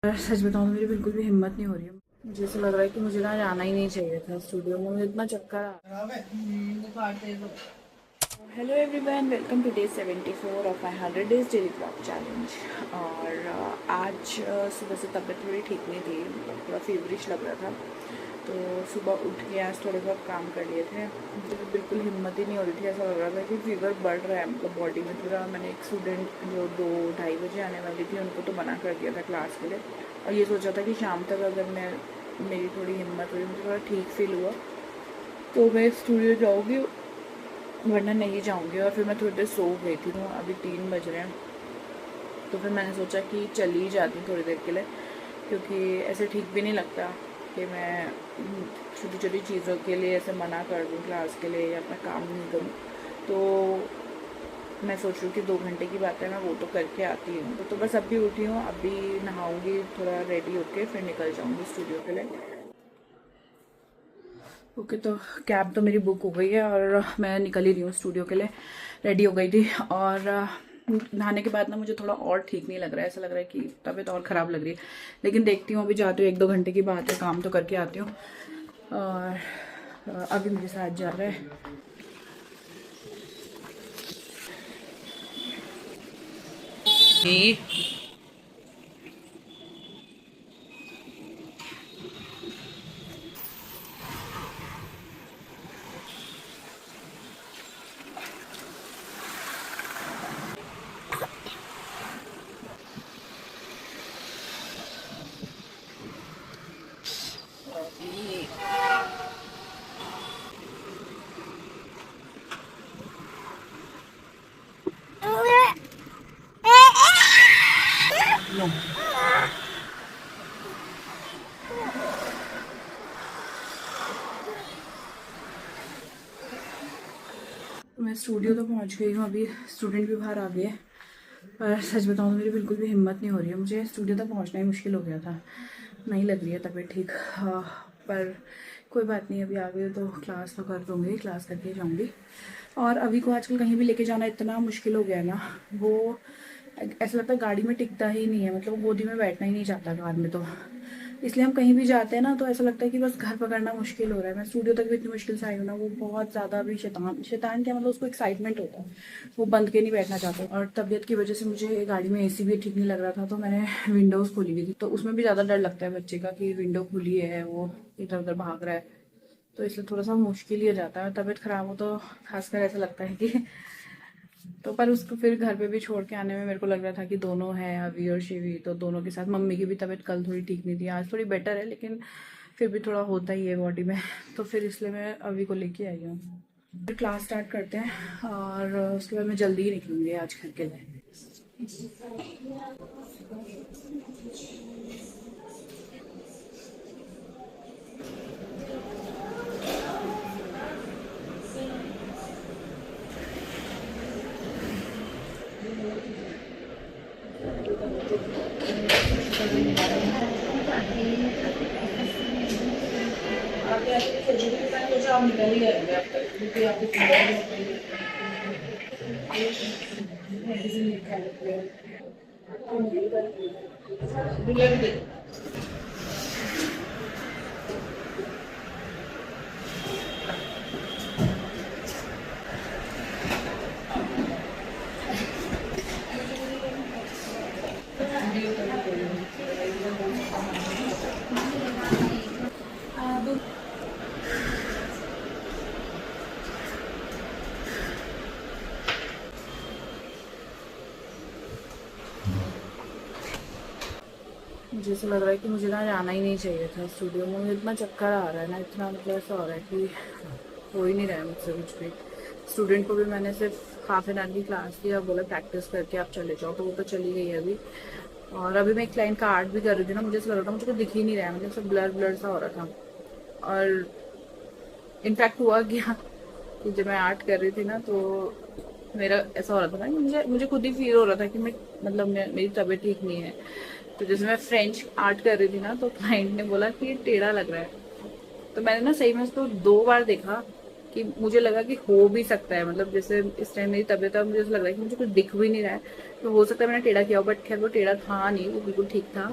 सच बताऊँ तो मेरी बिल्कुल भी हिम्मत नहीं हो रही है। मुझे ऐसा लग रहा है कि मुझे ना जाना ही नहीं चाहिए था स्टूडियो में। मुझे इतना चक्कर आ रहा है। Hello everyone, welcome to day 74 of my 100 days daily blog challenge. और आज सुबह से तबीयत थोड़ी ठीक नहीं थी, मतलब थोड़ा फीवरिश लग रहा था। तो सुबह उठ के आज थोड़े बहुत काम कर लिए थे। मुझे तो बिल्कुल हिम्मत ही नहीं हो रही थी। ऐसा लग रहा था कि फीवर बढ़ रहा है, मतलब बॉडी में पूरा। मैंने एक स्टूडेंट जो 2-2:30 बजे आने वाली थी, उनको तो मना कर दिया था क्लास के लिए, और ये सोचा था कि शाम तक अगर मेरी थोड़ी हिम्मत हुई, मुझे थोड़ा ठीक फील हुआ तो मैं स्टूडियो जाऊँगी, वरना नहीं जाऊँगी। और फिर मैं थोड़ी देर सो गई थी, तो अभी 3 बज रहे हैं। तो फिर मैंने सोचा कि चली ही जाती थोड़ी देर के लिए, क्योंकि ऐसे ठीक भी नहीं लगता कि मैं छोटी छोटी चीज़ों के लिए ऐसे मना कर दूँ क्लास के लिए या अपना काम नहीं करूँ। तो मैं सोच रही हूँ कि 2 घंटे की बात है, मैं वो तो करके आती हूँ। तो बस अभी उठी हूँ, अभी नहाऊँगी, थोड़ा रेडी होके फिर निकल जाऊँगी स्टूडियो के लिए। ओके, तो कैब तो मेरी बुक हो गई है और मैं निकल ही रही हूँ स्टूडियो के लिए। रेडी हो गई थी, और नहाने के बाद ना मुझे थोड़ा और ठीक नहीं लग रहा है। ऐसा लग रहा है कि तबीयत और ख़राब लग रही है, लेकिन देखती हूँ, अभी जाती हूँ, 1-2 घंटे की बात है, काम तो करके आती हूँ। और अभी मेरे साथ जा रहा है। जी। नो, मैं स्टूडियो तो पहुंच गई हूँ। अभी स्टूडेंट भी बाहर आ गए हैं, पर सच बताऊँ तो मेरी बिल्कुल भी हिम्मत नहीं हो रही है। मुझे स्टूडियो तक पहुंचना ही मुश्किल हो गया था। नहीं लग रही है तबीयत ठीक। पर कोई बात नहीं, अभी आ गई तो क्लास तो कर दूँगी, क्लास करके जाऊँगी। और अभी को आजकल कहीं भी लेके जाना इतना मुश्किल हो गया है ना, वो ऐसा लगता है गाड़ी में टिकता ही नहीं है, मतलब गोदी में बैठना ही नहीं चाहता कार में। तो इसलिए हम कहीं भी जाते हैं ना, तो ऐसा लगता है कि बस घर पकड़ना मुश्किल हो रहा है। मैं स्टूडियो तक भी इतनी मुश्किल से आई हूँ ना, वो बहुत ज़्यादा अभी शैतान शैतान क्या, मतलब उसको एक्साइटमेंट होता है, वो बंद के नहीं बैठना चाहता। और तबीयत की वजह से मुझे गाड़ी में एसी भी ठीक नहीं लग रहा था, तो मैंने विंडोज़ खोली हुई थी। तो उसमें भी ज़्यादा डर लगता है बच्चे का कि विंडो खुली है, वो इधर उधर भाग रहा है, तो इसलिए थोड़ा सा मुश्किल ही हो जाता है। तबीयत ख़राब हो तो खासकर ऐसा लगता है कि तो पर उसको फिर घर पे भी छोड़ के आने में मेरे को लग रहा था कि दोनों हैं, अभी और शिवी, तो दोनों के साथ। मम्मी की भी तबीयत कल थोड़ी ठीक नहीं थी, आज थोड़ी बेटर है, लेकिन फिर भी थोड़ा होता ही है बॉडी में। तो फिर इसलिए मैं अभी को लेके आई हूँ। फिर क्लास स्टार्ट करते हैं, और उसके बाद मैं जल्दी ही निकलूँगी आज घर के लिए। आप निकल ही आएंगे आप तक, क्योंकि आपको मुझे ऐसा लग रहा है कि मुझे ना जाना ही नहीं चाहिए था स्टूडियो में। मुझे इतना चक्कर आ रहा है ना, इतना, मतलब ऐसा हो रहा है कि हो ही नहीं रहा है मुझसे कुछ भी। स्टूडेंट को भी मैंने सिर्फ हाफ एन आवर की क्लास दी और बोला प्रैक्टिस करके आप चले जाओ, तो वो तो चली गई है अभी। और अभी मैं एक क्लाइंट का आर्ट भी कर रही थी ना, मुझे ऐसा लग रहा था मुझे कुछ दिख ही नहीं रहा है, मतलब सब ब्लर ब्लर सा हो रहा था। और इनफैक्ट हुआ क्या कि जब मैं आर्ट कर रही थी ना, तो मेरा ऐसा हो रहा था ना कि मुझे मुझे खुद ही फील हो रहा था कि मतलब मेरी तबीयत ठीक नहीं है। तो जैसे मैं फ्रेंच आर्ट कर रही थी ना, तो क्लाइंट ने बोला कि ये टेढ़ा लग रहा है। तो मैंने ना सही में उसको 2 बार देखा, कि मुझे लगा कि हो भी सकता है, मतलब जैसे इस टाइम मेरी तबीयत है, मुझे ऐसा लग रहा है कि मुझे कुछ दिख भी नहीं रहा है, तो हो सकता है मैंने टेढ़ा किया हो। बट खैर वो टेढ़ा था नहीं, वो बिल्कुल ठीक था।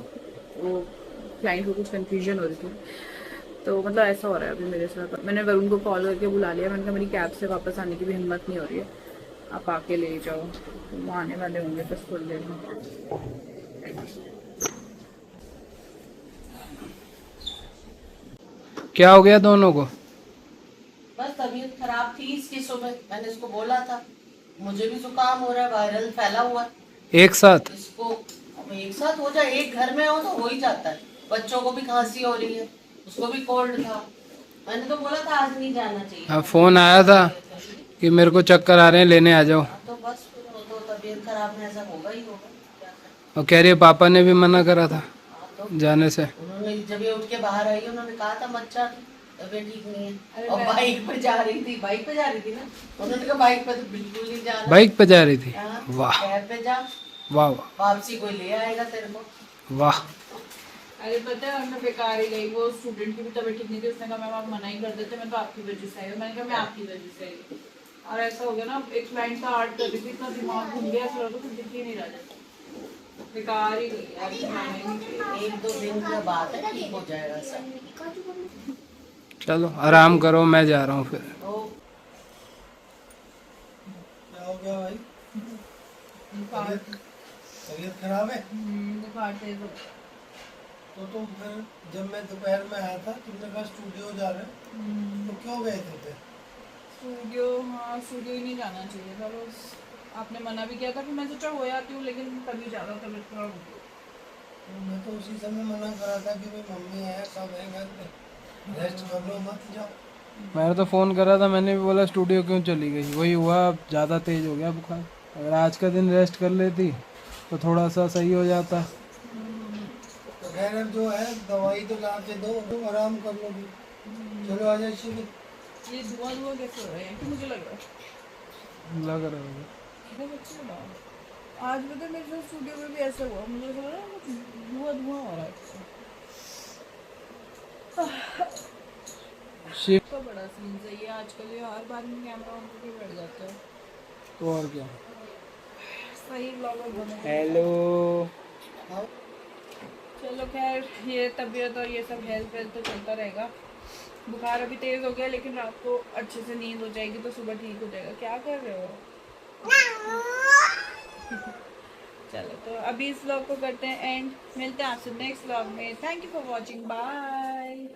वो क्लाइंट को कुछ कन्फ्यूजन हो रही थी, तो मतलब ऐसा हो रहा है अभी मेरे साथ। मैंने वरुण को कॉल करके बुला लिया, मैंने कहा मेरी कैब से वापस आने की भी हिम्मत नहीं हो रही है, आप आके ले जाओ। तो वो आने वाले होंगे बस थोड़ी देर में। क्या हो गया दोनों को? बस तबीयत खराब थी इसकी, सुबह मैंने इसको बोला था मुझे भी जुकाम हो रहा है, वायरल फैला हुआ है। एक साथ? इसको अब एक साथ हो जाए, एक घर में हो तो हो ही जाता है। बच्चों को भी खांसी हो रही है, उसको भी कोल्ड था। मैंने तो बोला था आज नहीं जाना चाहिए हाँ, था, फोन आया था कि मेरे को चक्कर आ रहे हैं, लेने आ जाओ। तो बस फिर वो तो तबीयत खराब में ऐसा होगा ही होगा, क्या करें। और कह रही है पापा ने भी मना करा था हाँ, तो जाने से। उन्होंने जब ये उठ के बाहर आई उन्होंने कहा था बच्चा तबीयत ठीक नहीं है, और बाइक पे जा रही थी, बाइक पे जा रही थी ना, उन्होंने कहा बाइक पे तो बिल्कुल नहीं जाना। बाइक पे जा रही थी? हाँ, वाह कैब पे जा, वाह वाह वापसी कोई ले आएगा तेरे को। वाह। अरे पता है मैं बेकार ही गई, वो स्टूडेंट की भी तबीयत ठीक नहीं थी, उसने कहा मैम आप मना ही कर देते, मैं तो आपकी वजह से आई हूँ। मैंने कहा मैं आपकी वजह से आई हूँ। और ऐसा हो गया ना, एक क्लाइंट का आर्ट कर रही थी, इतना दिमाग घूम गया, ऐसा लगा कुछ दिख ही नहीं रहा था। बेकार ही गई यार, जाने नहीं चाहिए। 1-2 दिन का बात है, ठीक हो जाएगा सब। चलो आराम करो, मैं जा रहा हूँ फिर। तो क्या हो गया भाई? तबीयत खराब है? बुखार तेज हो। तो फिर जब मैं दोपहर में आया था तुमने कहा स्टूडियो जा रहे हैं, तो क्यों गए थे फिर? स्टूडियो, हाँ स्टूडियो ही नहीं जाना चाहिए था, बस आपने मना भी किया था कि मैं सोचा हो आती हूँ, लेकिन तभी ज़्यादा तबीयत खराब हो गई। तो मैं तो उसी समय मना करा था कि भाई मम्मी है, सब है घर पे, रेस्ट कर लो, मत जाओ। मैंने तो फ़ोन करा था, मैंने भी बोला स्टूडियो क्यों चली गई, वही हुआ, ज़्यादा तेज़ हो गया बुखार। अगर आज का दिन रेस्ट कर लेती तो थोड़ा सा सही हो जाता। तो खैर अब जो है दवाई तो ला के दो, तुम आराम कर लो भी। चलो आ जाए शिविर। ये धुआं धुआं कैसे हो रहे हैं कि मुझे लग रहा है लग रहा है बहुत अच्छा लगा। आज पता है मेरे साथ स्टूडियो में भी ऐसा हुआ, मुझे लग रहा है कुछ धुआं धुआं हो रहा है। शिफ्ट तो बड़ा सीन सही है आजकल, ये हर बार में कैमरा ऑन करके बैठ जाता है। तो और क्या। सही ब्लॉगर बने। हेलो। चलो खैर, ये तबीयत और ये सब हेल्थ वेल्थ तो चलता रहेगा। बुखार अभी तेज हो गया, लेकिन रात को अच्छे से नींद हो जाएगी तो सुबह ठीक हो जाएगा। क्या कर रहे हो? चलो तो अभी इस व्लॉग को करते हैं एंड, मिलते हैं आपसे नेक्स्ट व्लॉग में। Thank you for watching, bye.